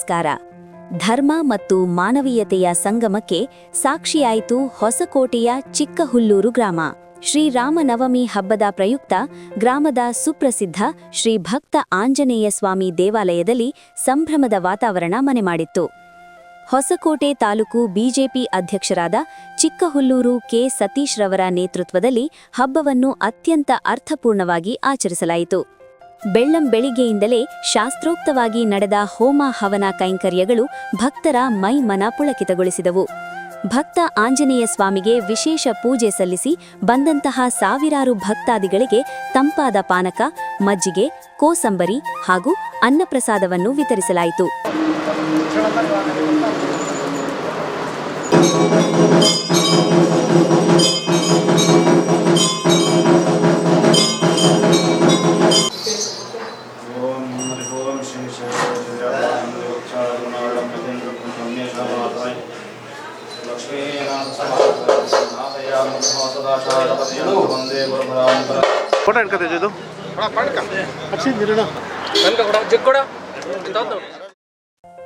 ನಮಸ್ಕಾರ. ಧರ್ಮ ಮತ್ತು ಮಾನವೀಯತೆಯ ಸಂಗಮಕ್ಕೆ ಸಾಕ್ಷಿಯಾಯಿತು ಹೊಸಕೋಟೆಯ ಚಿಕ್ಕಹುಲ್ಲೂರು ಗ್ರಾಮ. ಶ್ರೀರಾಮನವಮಿ ಹಬ್ಬದ ಪ್ರಯುಕ್ತ ಗ್ರಾಮದ ಸುಪ್ರಸಿದ್ಧ ಶ್ರೀ ಭಕ್ತ ಆಂಜನೇಯ ಸ್ವಾಮಿ ದೇವಾಲಯದಲ್ಲಿ ಸಂಭ್ರಮದ ವಾತಾವರಣ ಮನೆಮಾಡಿತ್ತು. ಹೊಸಕೋಟೆ ತಾಲೂಕು ಬಿಜೆಪಿ ಅಧ್ಯಕ್ಷರಾದ ಚಿಕ್ಕಹುಲ್ಲೂರು ಕೆ ಸತೀಶ್ ರವರ ನೇತೃತ್ವದಲ್ಲಿ ಹಬ್ಬವನ್ನು ಅತ್ಯಂತ ಅರ್ಥಪೂರ್ಣವಾಗಿ ಆಚರಿಸಲಾಯಿತು. ಬೆಳ್ಳಂಬೆಳಿಗ್ಗೆಯಿಂದಲೇ ಶಾಸ್ತ್ರೋಕ್ತವಾಗಿ ನಡೆದ ಹೋಮ ಹವನ ಕೈಂಕರ್ಯಗಳು ಭಕ್ತರ ಮೈ ಮನ ಪುಳಕಿತಗೊಳಿಸಿದವು. ಭಕ್ತ ಆಂಜನೇಯ ಸ್ವಾಮಿಗೆ ವಿಶೇಷ ಪೂಜೆ ಸಲ್ಲಿಸಿ ಬಂದಂತಹ ಸಾವಿರಾರು ಭಕ್ತಾದಿಗಳಿಗೆ ತಂಪಾದ ಪಾನಕ, ಮಜ್ಜಿಗೆ, ಕೋಸಂಬರಿ ಹಾಗೂ ಅನ್ನಪ್ರಸಾದವನ್ನು ವಿತರಿಸಲಾಯಿತು.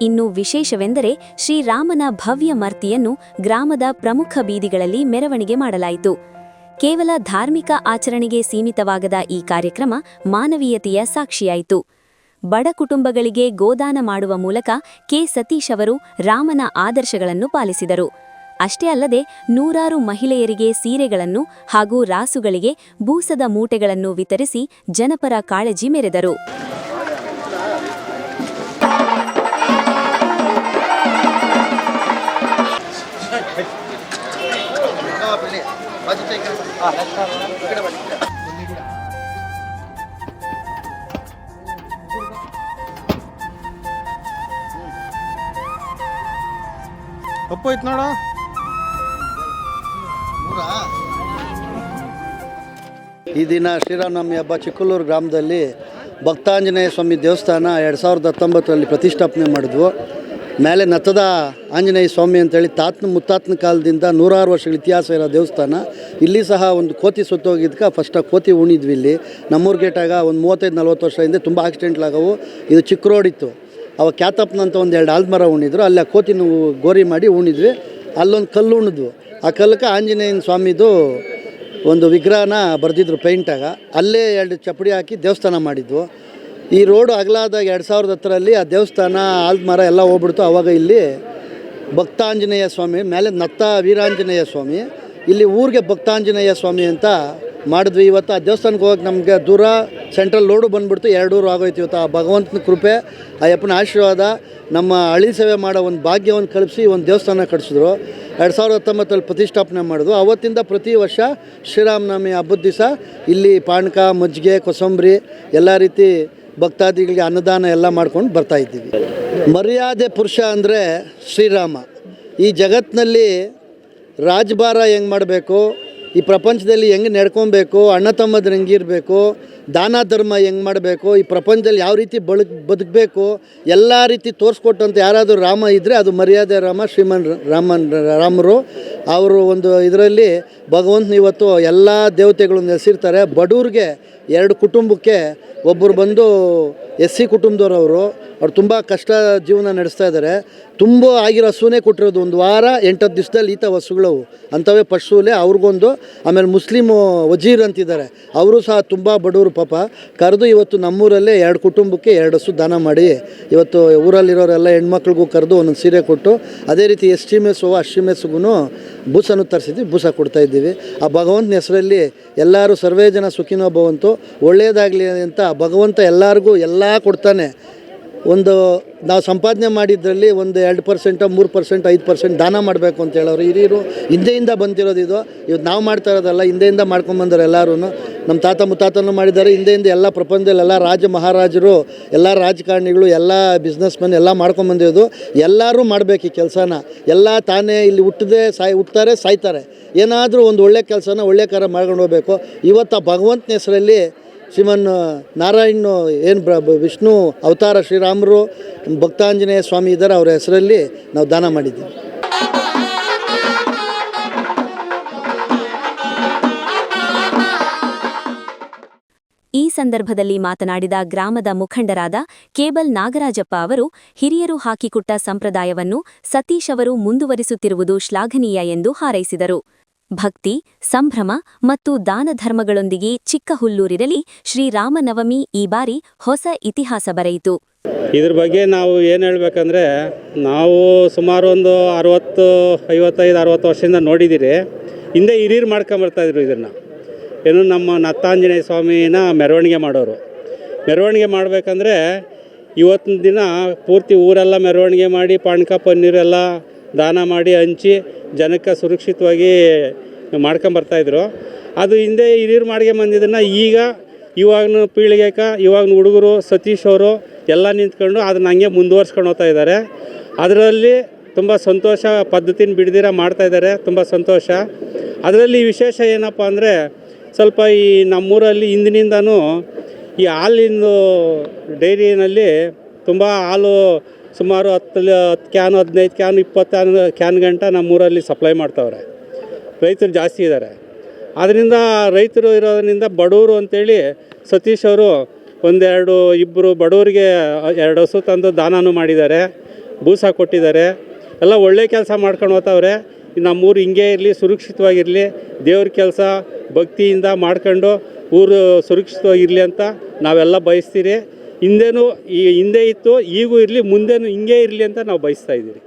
ಇನ್ನು ವಿಶೇಷವೆಂದರೆ ಶ್ರೀರಾಮನ ಭವ್ಯ ಮೂರ್ತಿಯನ್ನು ಗ್ರಾಮದ ಪ್ರಮುಖ ಬೀದಿಗಳಲ್ಲಿ ಮೆರವಣಿಗೆ ಮಾಡಲಾಯಿತು. ಕೇವಲ ಧಾರ್ಮಿಕ ಆಚರಣೆಗೆ ಸೀಮಿತವಾಗದ ಈ ಕಾರ್ಯಕ್ರಮ ಮಾನವೀಯತೆಯ ಸಾಕ್ಷಿಯಾಯಿತು. ಬಡ ಕುಟುಂಬಗಳಿಗೆ ಗೋದಾನ ಮಾಡುವ ಮೂಲಕ ಕೆ ಸತೀಶ್ ಅವರು ರಾಮನ ಆದರ್ಶಗಳನ್ನು ಪಾಲಿಸಿದರು. ಅಷ್ಟೇ ಅಲ್ಲದೆ ನೂರಾರು ಮಹಿಳೆಯರಿಗೆ ಸೀರೆಗಳನ್ನು ಹಾಗೂ ರಾಸುಗಳಿಗೆ ಬೂಸದ ಮೂಟೆಗಳನ್ನು ವಿತರಿಸಿ ಜನಪರ ಕಾಳಜಿ ಮೆರೆದರು. ಈ ದಿನ ಶ್ರೀರಾಮನವಮಿ ಹಬ್ಬ ಚಿಕ್ಕಹುಲ್ಲೂರು ಗ್ರಾಮದಲ್ಲಿ ಭಕ್ತಾಂಜನೇಯ ಸ್ವಾಮಿ ದೇವಸ್ಥಾನ 2019ರಲ್ಲಿ ಪ್ರತಿಷ್ಠಾಪನೆ ಮಾಡಿದ್ವು. ಮೇಲೆ ನತ್ತದ ಆಂಜನೇಯ ಸ್ವಾಮಿ ಅಂತೇಳಿ ಮುತ್ತಾತನ ಕಾಲದಿಂದ ನೂರಾರು ವರ್ಷಗಳ ಇತಿಹಾಸ ಇರೋ ದೇವಸ್ಥಾನ. ಇಲ್ಲಿ ಸಹ ಒಂದು ಕೋತಿ ಸುತ್ತೋಗಿದ್ದಕ್ಕೆ ಫಸ್ಟ್ ಕೋತಿ ಉಣಿದ್ವಿ. ಇಲ್ಲಿ ನಮ್ಮೂರು ಗೇಟಾಗ ಒಂದು 35-40 ವರ್ಷ ಹಿಂದೆ ತುಂಬ ಆಕ್ಸಿಡೆಂಟ್ಲಾಗವು. ಇದು ಚಿಕ್ಕ ರೋಡ್ ಇತ್ತು. ಅವಾಗ ಕ್ಯಾತಪ್ಪನಂತ ಒಂದು 2 ಆಲ್ಮರ ಉಣಿದ್ರು. ಅಲ್ಲಿ ಆ ಕೋತಿನ ಗೋರಿ ಮಾಡಿ ಉಣಿದ್ವಿ. ಅಲ್ಲೊಂದು ಕಲ್ಲು ಉಣಿದ್ವು. ಆ ಕಲ್ಲಕ್ಕೆ ಆಂಜನೇಯನ ಸ್ವಾಮಿದು ಒಂದು ವಿಗ್ರಹನ ಬರೆದಿದ್ರು ಪೇಂಟಾಗ. ಅಲ್ಲೇ 2 ಚಪ್ಪಡಿ ಹಾಕಿ ದೇವಸ್ಥಾನ ಮಾಡಿದ್ವು. ಈ ರೋಡು ಅಗಲಾದಾಗ 2010ರಲ್ಲಿ ಆ ದೇವಸ್ಥಾನ ಆಲ್ಮರ ಎಲ್ಲ ಹೋಗ್ಬಿಡ್ತು. ಆವಾಗ ಇಲ್ಲಿ ಭಕ್ತಾಂಜನೇಯ ಸ್ವಾಮಿ, ಮೇಲೆ ನತ್ತ ವೀರಾಂಜನೇಯ ಸ್ವಾಮಿ, ಇಲ್ಲಿ ಊರಿಗೆ ಭಕ್ತಾಂಜನೇಯ ಸ್ವಾಮಿ ಅಂತ ಮಾಡಿದ್ವಿ. ಇವತ್ತು ಆ ದೇವಸ್ಥಾನಕ್ಕೆ ಹೋಗಕ್ಕೆ ನಮಗೆ ದೂರ, ಸೆಂಟ್ರಲ್ ರೋಡು ಬಂದುಬಿಡ್ತು. 2 ಊರು ಆಗೋಯ್ತು. ಇವತ್ತು ಆ ಭಗವಂತನ ಕೃಪೆ, ಆ ಯಪ್ಪನ ಆಶೀರ್ವಾದ, ನಮ್ಮ ಹಳ್ಳಿ ಸೇವೆ ಮಾಡೋ ಒಂದು ಭಾಗ್ಯವನ್ನು ಕಳಿಸಿ ಒಂದು ದೇವಸ್ಥಾನ ಕಟ್ಟಿಸಿದ್ರು. 2019ರಲ್ಲಿ ಪ್ರತಿಷ್ಠಾಪನೆ ಮಾಡಿದ್ವು. ಅವತ್ತಿಂದ ಪ್ರತಿ ವರ್ಷ ಶ್ರೀರಾಮನವಮಿ ಹಬ್ಬದ ದಿವಸ ಇಲ್ಲಿ ಪಾನಕ, ಮಜ್ಜಿಗೆ, ಕೋಸಂಬರಿ ಎಲ್ಲ ರೀತಿ ಭಕ್ತಾದಿಗಳಿಗೆ ಅನ್ನದಾನ ಎಲ್ಲ ಮಾಡ್ಕೊಂಡು ಬರ್ತಾಯಿದ್ದೀವಿ. ಮರ್ಯಾದೆ ಪುರುಷ ಅಂದರೆ ಶ್ರೀರಾಮ. ಈ ಜಗತ್ತಿನಲ್ಲಿ ರಾಜಭಾರ ಹೆಂಗೆ ಮಾಡಬೇಕು, ಈ ಪ್ರಪಂಚದಲ್ಲಿ ಹೆಂಗೆ ನಡ್ಕೊಬೇಕು, ಅಣ್ಣ ತಮ್ಮದ್ರ ಹೆಂಗಿರಬೇಕು, ದಾನ ಧರ್ಮ ಹೆಂಗೆ ಮಾಡಬೇಕು, ಈ ಪ್ರಪಂಚದಲ್ಲಿ ಯಾವ ರೀತಿ ಬದುಕಬೇಕು ಎಲ್ಲ ರೀತಿ ತೋರಿಸ್ಕೊಟ್ಟಂತ ಯಾರಾದರೂ ರಾಮ ಇದ್ದರೆ ಅದು ಮರ್ಯಾದೆ ರಾಮ, ರಾಮರು. ಅವರು ಒಂದು ಇದರಲ್ಲಿ ಭಗವಂತನ ಇವತ್ತು ಎಲ್ಲ ದೇವತೆಗಳು ನೆಲೆಸಿರ್ತಾರೆ. ಬಡವ್ರಿಗೆ 2 ಕುಟುಂಬಕ್ಕೆ ಒಬ್ಬರು ಬಂದು SC ಕುಟುಂಬದವ್ರು. ಅವ್ರು ತುಂಬ ಕಷ್ಟ ಜೀವನ ನಡೆಸ್ತಾ ಇದ್ದಾರೆ. ತುಂಬ ಆಗಿರೋ ಹಸುನೇ ಕೊಟ್ಟಿರೋದು. 1 ವಾರ 8-10 ದಿವಸದಲ್ಲಿ ಈತ ಹಸುಗಳವು ಅಂಥವೇ ಪಶುಲೆ ಅವ್ರಿಗೊಂದು. ಆಮೇಲೆ ಮುಸ್ಲಿಮು ವಜೀರ್ ಅಂತಿದ್ದಾರೆ, ಅವರು ಸಹ ತುಂಬ ಬಡವರು ಪಾಪ. ಕರೆದು ಇವತ್ತು ನಮ್ಮೂರಲ್ಲೇ 2 ಕುಟುಂಬಕ್ಕೆ 2 ಹಸು ದಾನ ಮಾಡಿ ಇವತ್ತು ಊರಲ್ಲಿರೋರೆಲ್ಲ ಹೆಣ್ಮಕ್ಳಿಗೂ ಕರೆದು ಒಂದೊಂದು ಸೀರೆ ಕೊಟ್ಟು, ಅದೇ ರೀತಿ ST ಮೆಸ್ಸು ಅಶ್ಟಿ ಮೆಸ್ಸುಗೂ ಬೂಸನ್ನು ತರಿಸಿದ್ವಿ, ಬೂಸ ಕೊಡ್ತಾಯಿದ್ದೀವಿ. ಆ ಭಗವಂತನ ಹೆಸರಲ್ಲಿ ಎಲ್ಲರೂ ಸರ್ವೇ ಜನ ಸುಖಿನೋ ಭವಂತು, ಒಳ್ಳೆಯದಾಗಲಿ ಅಂತ ಭಗವಂತ ಎಲ್ಲರಿಗೂ ಎಲ್ಲ ಕೊಡ್ತಾನೆ. ಒಂದು ನಾವು ಸಂಪಾದನೆ ಮಾಡಿದ್ರಲ್ಲಿ ಒಂದು 2%, 3%, 5% ದಾನ ಮಾಡಬೇಕು ಅಂತ ಹೇಳೋರು ಹಿರಿಯರು ಹಿಂದೆಯಿಂದ ಬಂದಿರೋದು. ಇದು ಇವತ್ತು ನಾವು ಮಾಡ್ತಾ ಇರೋದಲ್ಲ, ಹಿಂದೆಯಿಂದ ಮಾಡ್ಕೊಂಬಂದರು ಎಲ್ಲರೂ. ನಮ್ಮ ತಾತ ಮುತ್ತಾತನೂ ಮಾಡಿದ್ದಾರೆ. ಹಿಂದೆಯಿಂದ ಎಲ್ಲ ಪ್ರಪಂಚದಲ್ಲಿ ಎಲ್ಲ ರಾಜ ಮಹಾರಾಜರು, ಎಲ್ಲ ರಾಜಕಾರಣಿಗಳು, ಎಲ್ಲ ಬಿಸ್ನೆಸ್ ಮೆನ್ ಎಲ್ಲ ಮಾಡ್ಕೊಂಬಂದಿರೋದು. ಎಲ್ಲರೂ ಮಾಡಬೇಕು ಈ ಕೆಲಸನ. ಎಲ್ಲ ತಾನೇ ಇಲ್ಲಿ ಹುಟ್ತಾರೆ, ಸಾಯ್ತಾರೆ. ಏನಾದರೂ ಒಂದು ಒಳ್ಳೆ ಕೆಲಸನ ಒಳ್ಳೆ ಕಾರ್ಯ ಮಾಡ್ಕೊಂಡು ಹೋಗಬೇಕು. ಇವತ್ತು ಆ ಭಗವಂತನ ಹೆಸರಲ್ಲಿ ಶ್ರೀಮನ್ ನಾರಾಯಣ ಏನು ವಿಷ್ಣು ಅವತಾರ ಶ್ರೀರಾಮರು ಭಕ್ತಾಂಜನೇಯ ಸ್ವಾಮಿ ಇದ್ದಾರೆ, ಅವರ ಹೆಸರಲ್ಲಿ ನಾವು ದಾನ ಮಾಡಿದ್ದೀವಿ. ಈ ಸಂದರ್ಭದಲ್ಲಿ ಮಾತನಾಡಿದ ಗ್ರಾಮದ ಮುಖಂಡರಾದ ಕೇಬಲ್ ನಾಗರಾಜಪ್ಪ ಅವರು ಹಿರಿಯರು ಹಾಕಿಕೊಟ್ಟ ಸಂಪ್ರದಾಯವನ್ನು ಸತೀಶ್ ಅವರು ಮುಂದುವರಿಸುತ್ತಿರುವುದು ಶ್ಲಾಘನೀಯ ಎಂದು ಹಾರೈಸಿದರು. ಭಕ್ತಿ, ಸಂಭ್ರಮ ಮತ್ತು ದಾನಧರ್ಮಗಳೊಂದಿಗೆ ಚಿಕ್ಕಹುಲ್ಲೂರಿನಲ್ಲಿ ಶ್ರೀರಾಮನವಮಿ ಈ ಬಾರಿ ಹೊಸ ಇತಿಹಾಸ ಬರೆಯಿತು. ಇದ್ರ ಬಗ್ಗೆ ನಾವು ಏನು ಹೇಳಬೇಕಂದ್ರೆ, ನಾವು ಸುಮಾರು ಒಂದು 55-60 ವರ್ಷದಿಂದ ನೋಡಿದ್ದೀರಿ. ಹಿಂದೆ ಹಿರಿಯರು ಮಾಡ್ಕೊಂಬರ್ತಾಯಿದ್ರು ಇದನ್ನು. ಏನು, ನಮ್ಮ ನತ್ತಾಂಜನೇಯ ಸ್ವಾಮಿನ ಮೆರವಣಿಗೆ ಮಾಡೋರು. ಮೆರವಣಿಗೆ ಮಾಡಬೇಕಂದ್ರೆ ಇವತ್ತಿನ ದಿನ ಪೂರ್ತಿ ಊರೆಲ್ಲ ಮೆರವಣಿಗೆ ಮಾಡಿ ಪಾನಕ ಪನ್ನೀರೆಲ್ಲ ದಾನ ಮಾಡಿ ಹಂಚಿ ಜನಕ್ಕೆ ಸುರಕ್ಷಿತವಾಗಿ ಮಾಡ್ಕೊಂಬರ್ತಾಯಿದ್ರು. ಅದು ಹಿಂದೆ ಹಿರಿಯರು ಬಂದಿದ್ದನ್ನು ಈಗ ಇವಾಗಿನ ಪೀಳಿಗೆಗೆ ಇವಾಗಿನ ಹುಡುಗರು ಸತೀಶ್ ಅವರು ಎಲ್ಲ ನಿಂತ್ಕೊಂಡು ಅದನ್ನ ಹಂಗೆ ಮುಂದುವರ್ಸ್ಕೊಂಡು ಹೋಗ್ತಾ ಇದ್ದಾರೆ. ಅದರಲ್ಲಿ ತುಂಬ ಸಂತೋಷ. ಪದ್ಧತಿನ ಬಿಡ್ದಿರ ಮಾಡ್ತಾಯಿದ್ದಾರೆ, ತುಂಬ ಸಂತೋಷ. ಅದರಲ್ಲಿ ವಿಶೇಷ ಏನಪ್ಪ ಅಂದರೆ, ಸ್ವಲ್ಪ ಈ ನಮ್ಮೂರಲ್ಲಿ ಹಿಂದಿನಿಂದನೂ ಈ ಹಾಲಿನ ಡೈರಿನಲ್ಲಿ ತುಂಬ ಹಾಲು ಸುಮಾರು 10 ಕ್ಯಾನ್, 15 ಕ್ಯಾನ್, 20 ಕ್ಯಾನ್ ಗಂಟ ನಮ್ಮೂರಲ್ಲಿ ಸಪ್ಲೈ ಮಾಡ್ತಾವ್ರೆ. ರೈತರು ಜಾಸ್ತಿ ಇದ್ದಾರೆ. ಆದ್ದರಿಂದ ರೈತರು ಇರೋದ್ರಿಂದ ಬಡವರು ಅಂತೇಳಿ ಸತೀಶ್ ಅವರು ಇಬ್ಬರು ಬಡವರಿಗೆ 2 ಹಸು ತಂದು ದಾನನೂ ಮಾಡಿದ್ದಾರೆ, ಬೂಸ ಕೊಟ್ಟಿದ್ದಾರೆ. ಎಲ್ಲ ಒಳ್ಳೆ ಕೆಲಸ ಮಾಡ್ಕೊಂಡು ಹೋಗ್ತಾವ್ರೆ. ನಮ್ಮೂರು ಹಿಂಗೆ ಇರಲಿ, ಸುರಕ್ಷಿತವಾಗಿರಲಿ, ದೇವ್ರ ಕೆಲಸ ಭಕ್ತಿಯಿಂದ ಮಾಡ್ಕೊಂಡು ಊರು ಸುರಕ್ಷಿತವಾಗಿರಲಿ ಅಂತ ನಾವೆಲ್ಲ ಬಯಸ್ತೀರಿ. ಹಿಂದೆ ಇತ್ತು, ಈಗೂ ಇರಲಿ, ಮುಂದೆನೂ ಹಿಂಗೆ ಇರಲಿ ಅಂತ ನಾವು ಬಯಸ್ತಾ ಇದ್ದೀರಿ.